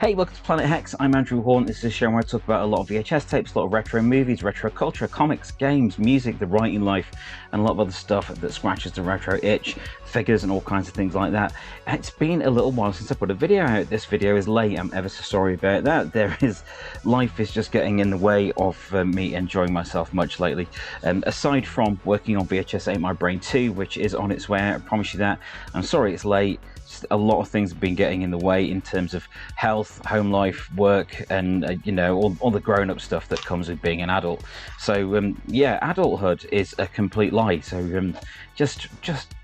Hey, welcome to Planet Hex. I'm Andrew Horn. This is a show where I talk about a lot of VHS tapes, a lot of retro movies, retro culture, comics, games, music, the writing life, and a lot of other stuff that scratches the retro itch, figures and all kinds of things like that. It's been a little while since I put a video out. This video is late. I'm ever so sorry about that. Life is just getting in the way of me enjoying myself much lately. Aside from working on VHS Ain't My Brain 2, which is on its way, I promise you that. I'm sorry it's late. A lot of things have been getting in the way in terms of health, home life, work, and you know, all the grown-up stuff that comes with being an adult. So yeah, adulthood is a complete lie. So just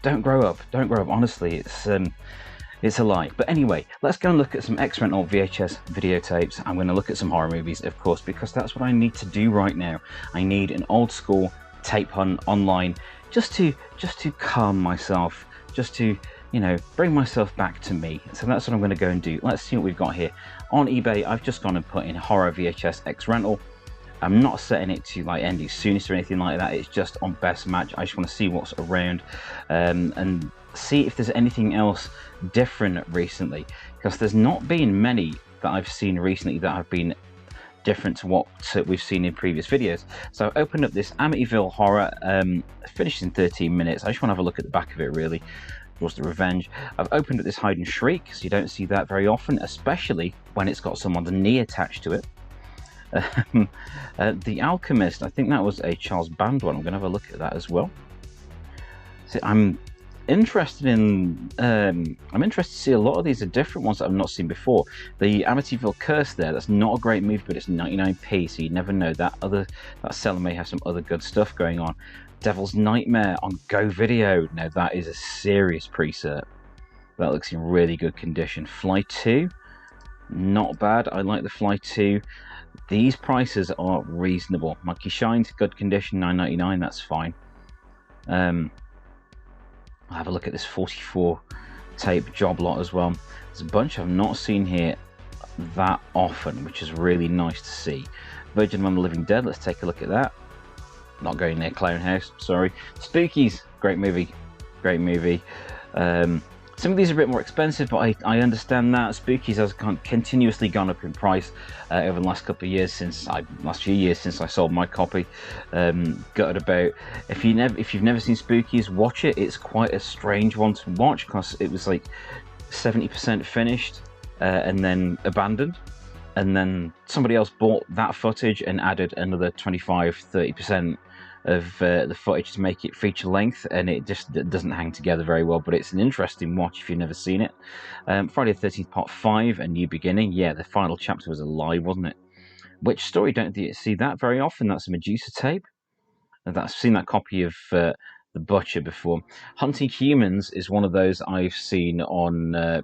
don't grow up. Don't grow up. Honestly, it's a lie. But anyway, let's go and look at some ex-rental VHS videotapes. I'm going to look at some horror movies, of course, because that's what I need to do right now. I need an old school tape hunt online just to calm myself, just to, you know, bring myself back to me. So that's what I'm going to go and do. Let's see what we've got here. On eBay, I've just gone and put in horror VHS ex-rental. I'm not setting it to like Andy's Soonest or anything like that. It's just on best match. I just want to see what's around and see if there's anything else different recently, because there's not been many that I've seen recently that have been different to what we've seen in previous videos. So I've opened up this Amityville horror, finished in 13 minutes. I just want to have a look at the back of it, really. Was the Revenge. I've opened up this Hide and Shriek, because you don't see that very often, especially when it's got someone's knee attached to it. The Alchemist, I think that was a Charles Band one. I'm going to have a look at that as well. So I'm interested to see a lot of these are different ones that I've not seen before. The Amityville Curse there, that's not a great movie, but it's 99p, so you never know. That seller may have some other good stuff going on. Devil's Nightmare on Go Video. Now that is a serious preset. That looks in really good condition. Fly 2, not bad. I like the Fly 2. These prices are reasonable. Monkey Shines, good condition, $9.99. That's fine. I'll have a look at this 44 tape job lot as well. There's a bunch I've not seen here that often, which is really nice to see. Virgin Among the Living Dead. Let's take a look at that. Not going near Clown House, sorry. Spookies, great movie, great movie. Some of these are a bit more expensive, but I understand that. Spookies has continuously gone up in price over the last couple of years, last few years since I sold my copy. Gutted about. If you've never seen Spookies, watch it. It's quite a strange one to watch because it was like 70% finished and then abandoned. And then somebody else bought that footage and added another 25-30% of the footage to make it feature length, and it just doesn't hang together very well, but it's an interesting watch if you've never seen it. Friday the 13th Part 5, A New Beginning. Yeah, the final chapter was a lie, wasn't it? Which story? Don't see that very often. That's a Medusa tape. I've seen that copy of The Butcher before. Hunting Humans is one of those I've seen on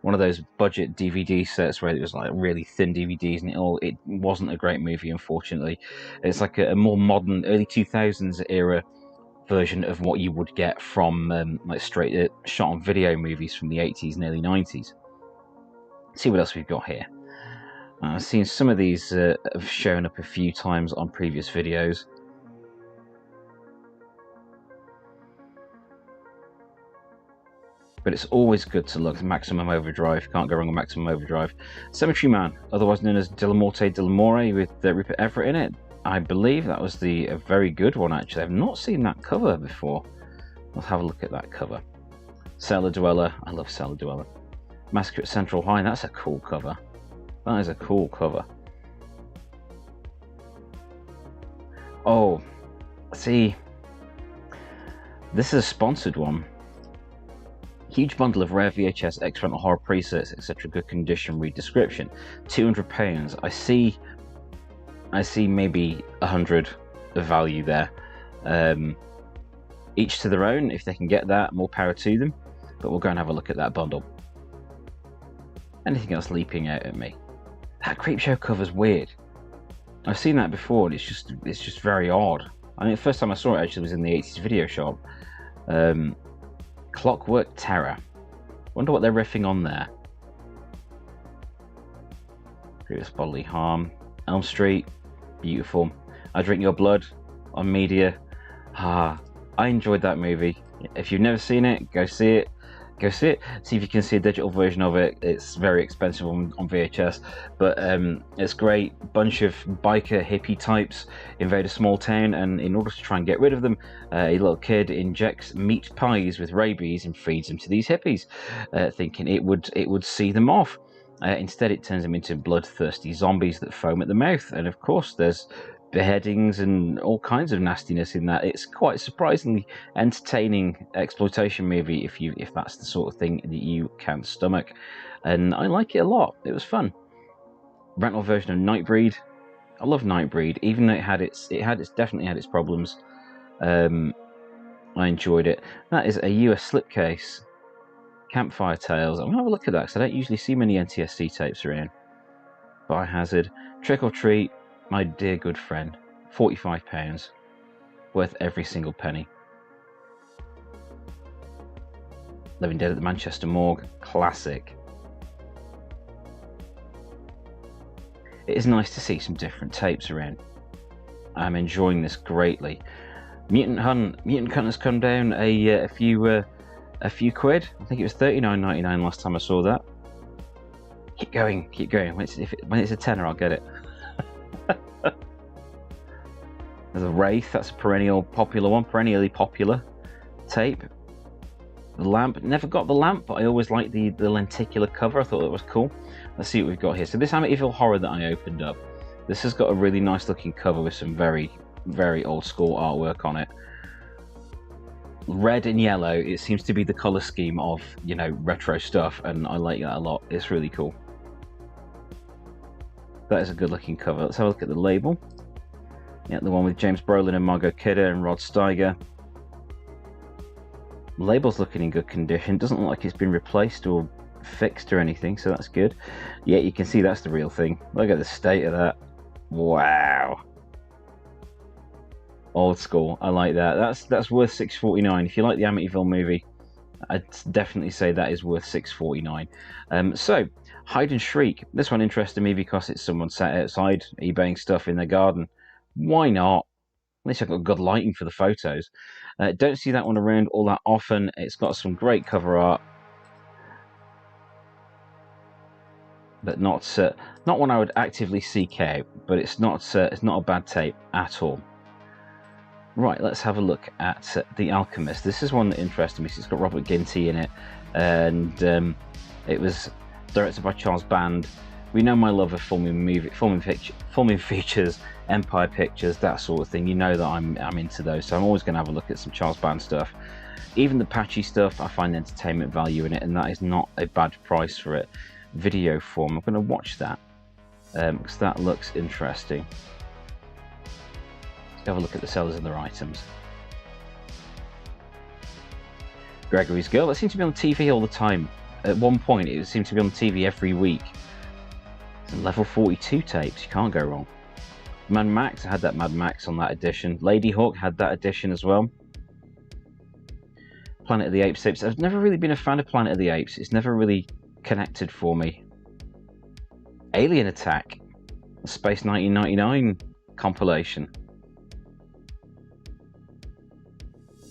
one of those budget DVD sets where it was like really thin DVDs, and it wasn't a great movie, unfortunately. It's like a more modern, early 2000s era version of what you would get from like straight shot on video movies from the 80s and early 90s. Let's see what else we've got here. I've seen some of these have shown up a few times on previous videos. But it's always good to look. Maximum Overdrive, can't go wrong with Maximum Overdrive. Cemetery Man, otherwise known as De La Morte de la More, with Rupert Everett in it. I believe that was a very good one, actually. I've not seen that cover before. Let's have a look at that cover. Cellar Dweller, I love Cellar Dweller. Massacre at Central High, that's a cool cover. That is a cool cover. Oh, see, this is a sponsored one. Huge bundle of rare VHS ex-rental horror presets, etc. Good condition. Read description. £200. I see maybe 100 of value there. Each to their own. If they can get that, more power to them. But we'll go and have a look at that bundle. Anything else leaping out at me? That Creepshow cover's weird. I've seen that before, and it's just very odd. I mean, the first time I saw it actually was in the 80s video shop. Clockwork Terror. Wonder what they're riffing on there. Previous Bodily Harm. Elm Street. Beautiful. I Drink Your Blood on Media. I enjoyed that movie. If you've never seen it, go see it. Go see it. See if you can see a digital version of it. It's very expensive on VHS, but it's great. Bunch of biker hippie types invade a small town, and in order to try and get rid of them, a little kid injects meat pies with rabies and feeds them to these hippies, thinking it would see them off. Instead, it turns them into bloodthirsty zombies that foam at the mouth, and of course, there's beheadings and all kinds of nastiness in that. It's quite surprisingly entertaining exploitation movie if that's the sort of thing that you can stomach, and I like it a lot. It was fun. Rental version of Nightbreed. I love Nightbreed, even though it definitely had its problems. I enjoyed it. That is a US slipcase. Campfire Tales. I'm gonna have a look at that because I don't usually see many NTSC tapes around. Biohazard. Trick or Treat. My dear good friend, £45, worth every single penny. Living Dead at the Manchester Morgue, classic. It is nice to see some different tapes around. I'm enjoying this greatly. Mutant Hunt has come down a few quid. I think it was $39.99 last time I saw that. Keep going. When it's a tenner, I'll get it. There's a Wraith, that's a perennially popular tape. The Lamp, never got the Lamp, but I always liked the lenticular cover. I thought that was cool. Let's see what we've got here. So this Amityville Horror that I opened up, this has got a really nice looking cover with some very, very old school artwork on it. Red and yellow, it seems to be the color scheme of, retro stuff, and I like that a lot. It's really cool. That is a good looking cover. Let's have a look at the label. Yeah, the one with James Brolin and Margot Kidder and Rod Steiger. The label's looking in good condition. Doesn't look like it's been replaced or fixed or anything, so that's good. Yeah, you can see that's the real thing. Look at the state of that. Wow. Old school. I like that. That's worth $6.49. If you like the Amityville movie, I'd definitely say that is worth $6.49. So, Hide and Shriek. This one interested me because it's someone sat outside eBaying stuff in their garden. Why not? At least I've got good lighting for the photos. Don't see that one around all that often. It's got some great cover art, but not one I would actively seek out. But it's not a bad tape at all. Right, let's have a look at The Alchemist. This is one that interested me. It's got Robert Ginty in it, and it was directed by Charles Band. We know my love of filming features, Empire Pictures, that sort of thing. You know that I'm into those, so I'm always going to have a look at some Charles Band stuff. Even the patchy stuff, I find entertainment value in it, and that is not a bad price for it. Video form, I'm going to watch that because that looks interesting. Let's have a look at the sellers and their items. Gregory's Girl, that seems to be on TV all the time. At one point, it seemed to be on TV every week. Some level 42 tapes, you can't go wrong. Mad Max, I had that Mad Max on that edition. Lady Hawk had that edition as well. Planet of the Apes tapes. I've never really been a fan of Planet of the Apes. It's never really connected for me. Alien Attack, the Space 1999 compilation.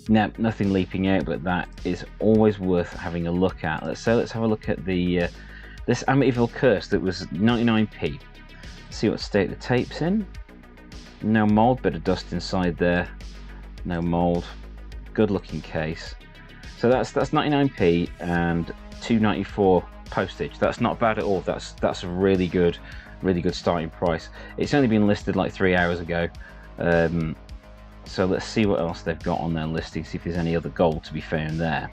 Now, nothing leaping out, but that is always worth having a look at. Let's have a look at the this Amityville Curse that was 99p. Let's see what state the tape's in. No mold, bit of dust inside there. No mold. Good looking case. So that's 99p and $2.94 postage. That's not bad at all. That's a really good starting price. It's only been listed like 3 hours ago. So let's see what else they've got on their listing, see if there's any other gold to be found there.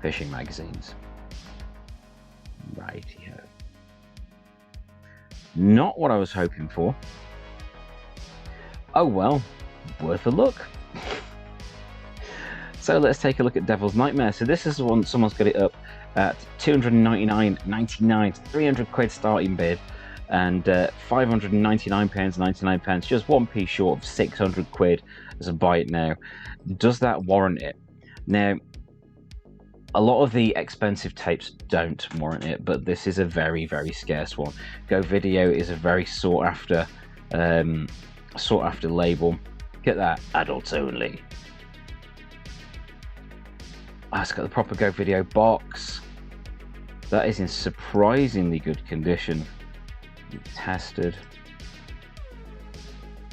Fishing magazines. Rightio. Not what I was hoping for. Oh well, worth a look. So let's take a look at Devil's Nightmare. So this is the one, someone's got it up at £299.99, 300 quid starting bid. And £599.99, just 1p short of 600 quid as a buy it now. Does that warrant it? Now, a lot of the expensive tapes don't warrant it, but this is a very, very scarce one. Go Video is a very sought after label. Get that, adults only. Oh, it's got the proper Go Video box. That is in surprisingly good condition. Tested.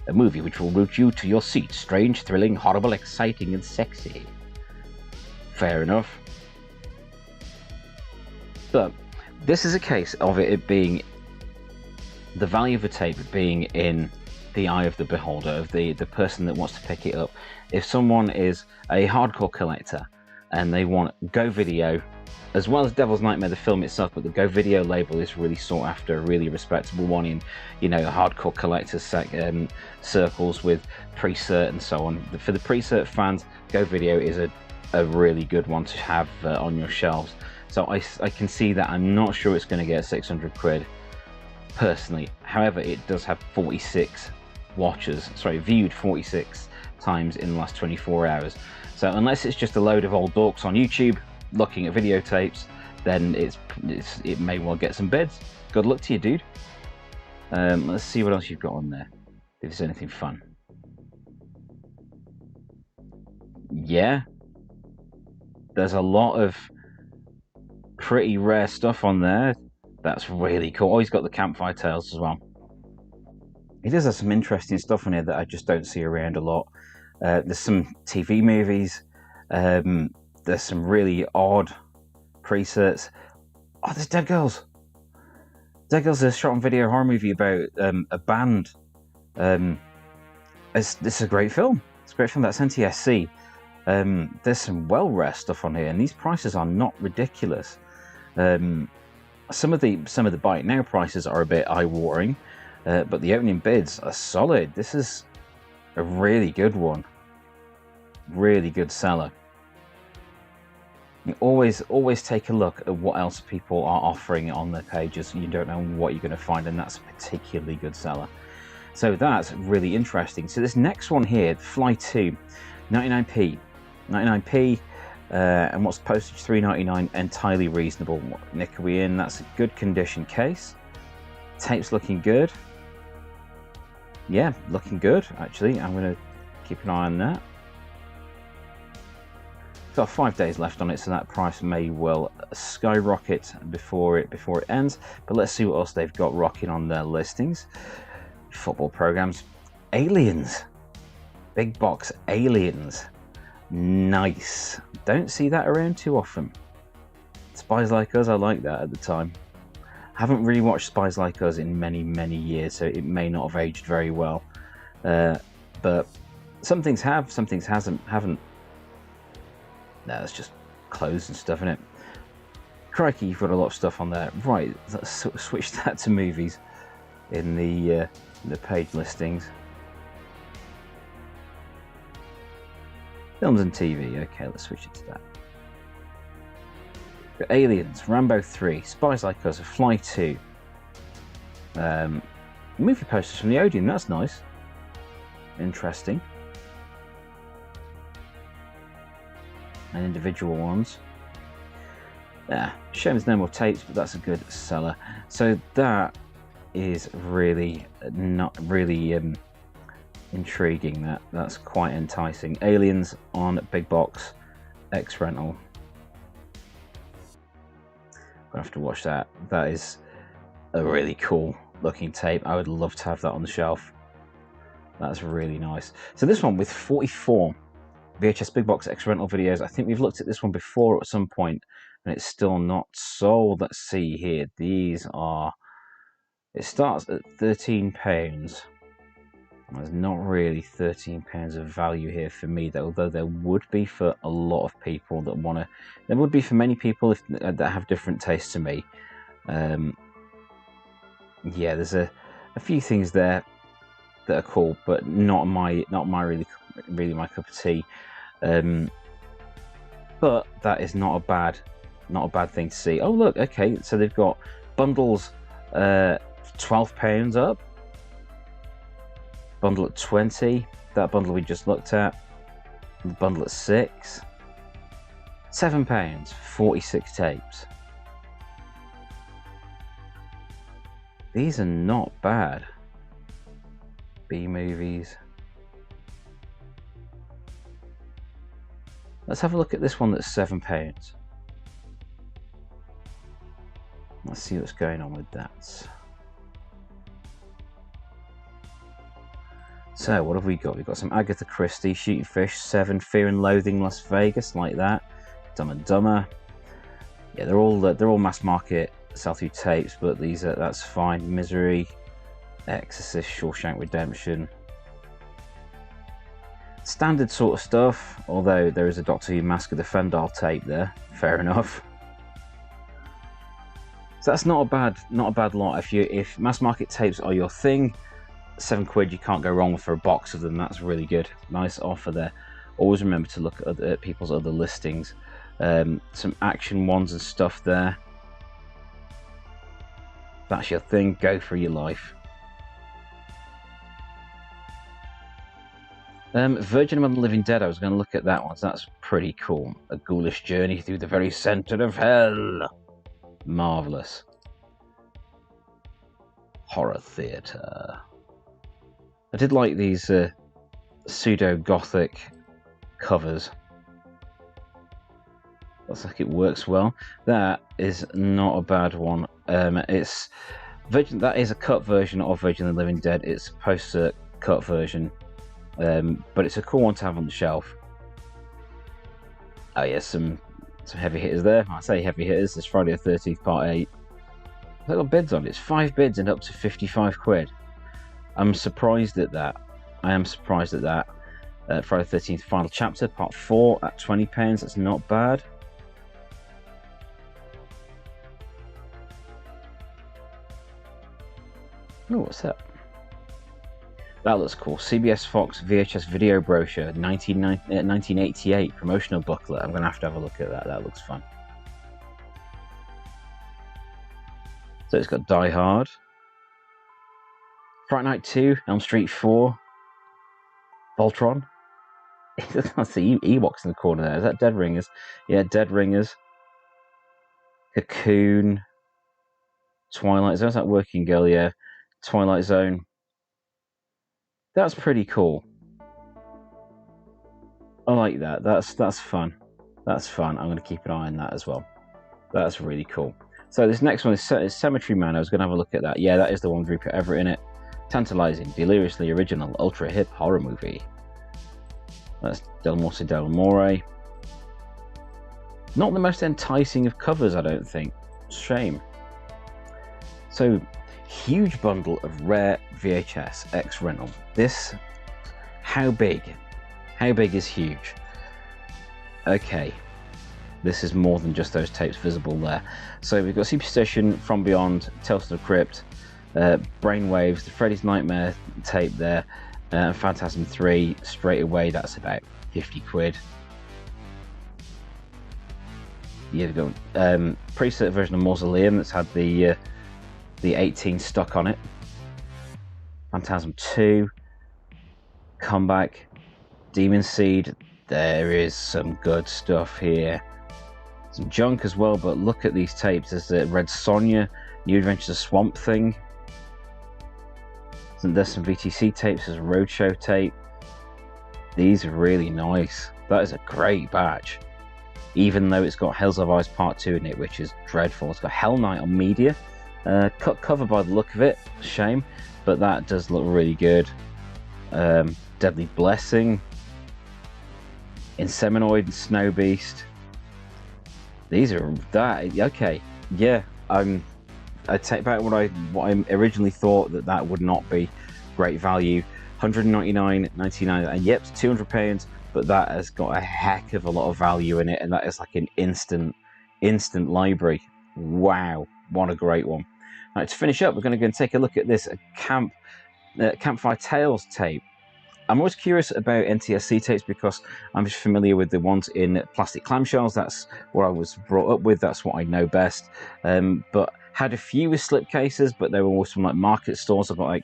A movie which will root you to your seat. Strange, thrilling, horrible, exciting, and sexy. Fair enough. But this is a case of it being the value of a tape being in the eye of the beholder, of the person that wants to pick it up. If someone is a hardcore collector and they want Go Video, as well as Devil's Nightmare, the film itself, but the Go Video label is really sought after, a really respectable one in, you know, hardcore collectors circles with pre-cert and so on. For the pre-cert fans, Go Video is a really good one to have on your shelves. So I can see that. I'm not sure it's going to get 600 quid personally. However, it does have 46 viewed 46 times in the last 24 hours. So unless it's just a load of old dorks on YouTube looking at videotapes, then it may well get some bids. Good luck to you, dude. Let's see what else you've got on there, if there's anything fun. Yeah, there's a lot of pretty rare stuff on there. That's really cool. Oh, he's got the Campfire Tales as well. He does have some interesting stuff on here that I just don't see around a lot. There's some TV movies. There's some really odd presets. Oh, there's Dead Girls. Dead Girls is a shot-on-video horror movie about a band. This is a great film. It's a great film. That's NTSC. There's some well-rare stuff on here, and these prices are not ridiculous. Some of the buy it now prices are a bit eye-watering, but the opening bids are solid. This is a really good one. Really good seller. You always take a look at what else people are offering on their pages. You don't know what you're going to find, and that's a particularly good seller. So that's really interesting. So this next one here, Fly 2, 99p. 99p, and what's postage $3.99, entirely reasonable. What nick are we in? That's a good condition case. Tape's looking good. Yeah, looking good actually. I'm going to keep an eye on that. Got 5 days left on it, so that price may well skyrocket before it ends. But let's see what else they've got rocking on their listings. Football programs, Aliens, big box Aliens. Nice. Don't see that around too often. Spies Like Us, I like that at the time. Haven't really watched Spies Like Us in many years, so it may not have aged very well. But some things have, some things haven't. No, it's just clothes and stuff, isn't it? Crikey, you've got a lot of stuff on there. Right, let's switch that to movies in the page listings. Films and TV. Okay, let's switch it to that. Got Aliens, Rambo 3, Spies Like Us, Fly 2. Movie posters from the Odeon. That's nice. Interesting. And individual ones. Yeah, shame there's no more tapes, but that's a good seller. So that is really not really intriguing. That's quite enticing. Aliens on big box X rental. Gonna have to watch that. That is a really cool looking tape. I would love to have that on the shelf. That's really nice. So this one with 44 VHS big box X rental videos. I think we've looked at this one before at some point, and it's still not sold. Let's see here. These are. It starts at £13. There's not really £13 of value here for me, though, although there would be for a lot of people that want to. There would be for many people that have different tastes to me. Yeah, there's a few things there that are cool, but not really my cup of tea. But that is not a bad thing to see. Oh look, okay, so they've got bundles, £12 up. Bundle at 20, that bundle we just looked at. The bundle at 6, £7, 46 tapes. These are not bad. B movies. Let's have a look at this one that's £7. Let's see what's going on with that. So what have we got? We've got some Agatha Christie, Shooting Fish, 7, Fear and Loathing, Las Vegas, like that. Dumb and Dumber. Yeah, they're all mass market sell-through tapes, but these are, that's fine. Misery, Exorcist, Shawshank Redemption. Standard sort of stuff, although there is a Doctor Who Mask of the Fendal tape there. Fair enough. So that's not a bad lot. If mass market tapes are your thing, £7 you can't go wrong with for a box of them. That's really good. Nice offer there. Always remember to look at people's other listings. Some action ones and stuff there. If that's your thing, go for your life. Virgin Among the Living Dead, I was going to look at that one, so that's pretty cool. A ghoulish journey through the very centre of hell. Marvellous. Horror theatre. I did like these pseudo-gothic covers. Looks like it works well. That is not a bad one. It's Virgin. That is a cut version of Virgin of the Living Dead. It's a post-cut version. But it's a cool one to have on the shelf. Oh yeah, some heavy hitters there. I say heavy hitters. It's Friday the 13th Part 8. I've got bids on it. It's 5 bids and up to £55. I'm surprised at that. I am surprised at that. Friday the 13th Final Chapter Part 4 at £20. That's not bad. Oh, what's that? That looks cool. CBS Fox VHS video brochure, 1988 promotional booklet. I'm going to have a look at that. That looks fun. So it's got Die Hard, Fright Night 2, Elm Street 4, Voltron. That's the Ewoks in the corner there. Is that Dead Ringers? Yeah, Dead Ringers. Cocoon. Twilight Zone. Is that Working Girl? Yeah. Twilight Zone. That's pretty cool. I like that. That's fun. That's fun. I'm going to keep an eye on that as well. That's really cool. So this next one is Cemetery Man. I was going to have a look at that. Yeah, that is the one with Rupert Everett in it. Tantalizing, deliriously original, ultra hip horror movie. That's Del Morte Del More. Not the most enticing of covers, I don't think. Shame. So, huge bundle of rare VHS X rental. This, how big? How big is huge? Okay, this is more than just those tapes visible there. So we've got Superstition, From Beyond, Tales to the Crypt, Brainwaves, the Freddy's Nightmare tape there, Phantasm 3. Straight away, that's about £50. You've got preset version of Mausoleum that's had the 18 stuck on it. Phantasm 2, Comeback, Demon Seed. There is some good stuff here. Some junk as well, but look at these tapes. There's the Red Sonja, New Adventures of Swamp Thing. There's some VTC tapes. There's a Roadshow tape. These are really nice. That is a great batch. Even though it's got Hells of Ice Part 2 in it, which is dreadful. It's got Hell Knight on media. Cut cover by the look of it. Shame. But that does look really good. Deadly Blessing. Inseminoid and Snow Beast. These are that. Okay. Yeah. I take back what I originally thought, that would not be great value. £199.99, and yep, £200, but that has got a heck of a lot of value in it, and that is like an instant library. Wow, what a great one. Right, to finish up, we're going to go and take a look at this Campfire Tales tape. I'm always curious about NTSC tapes because I'm just familiar with the ones in plastic clamshells. That's what I was brought up with. That's what I know best. But had a few with slipcases, but they were always from like market stores. I've got like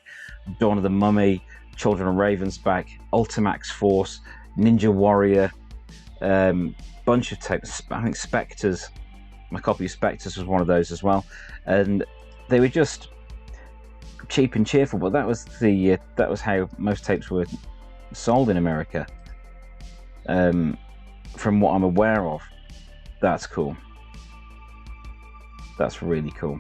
Dawn of the Mummy, Children of Ravensback, Ultimax Force, Ninja Warrior, bunch of tapes. I think Spectres. My copy of Spectres was one of those as well, and they were just cheap and cheerful. But that was how most tapes were sold in America. from what I'm aware of. That's cool. That's really cool.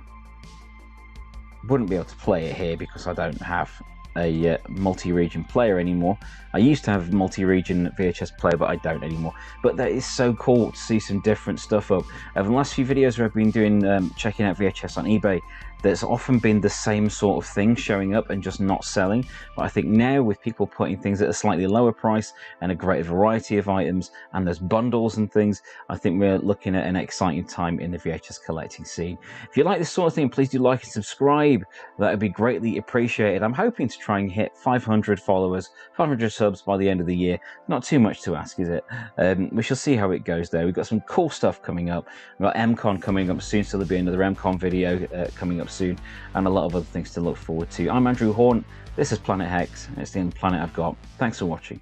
Wouldn't be able to play it here because I don't have a multi-region player anymore. I used to have a multi-region VHS player, but I don't anymore. But that is so cool to see some different stuff up. Over the last few videos where I've been doing checking out VHS on eBay, there's often been the same sort of thing showing up and just not selling. But I think now with people putting things at a slightly lower price and a greater variety of items, and there's bundles and things, I think we're looking at an exciting time in the VHS collecting scene. If you like this sort of thing, please do like and subscribe. That would be greatly appreciated. I'm hoping to try and hit 500 followers, 500 subs by the end of the year. Not too much to ask, is it? We shall see how it goes there. We've got some cool stuff coming up. We've got MCon coming up soon, so there'll be another MCon video coming up soon, and a lot of other things to look forward to. I'm Andrew Horn. This is Planet Hex. It's the only planet I've got. Thanks for watching.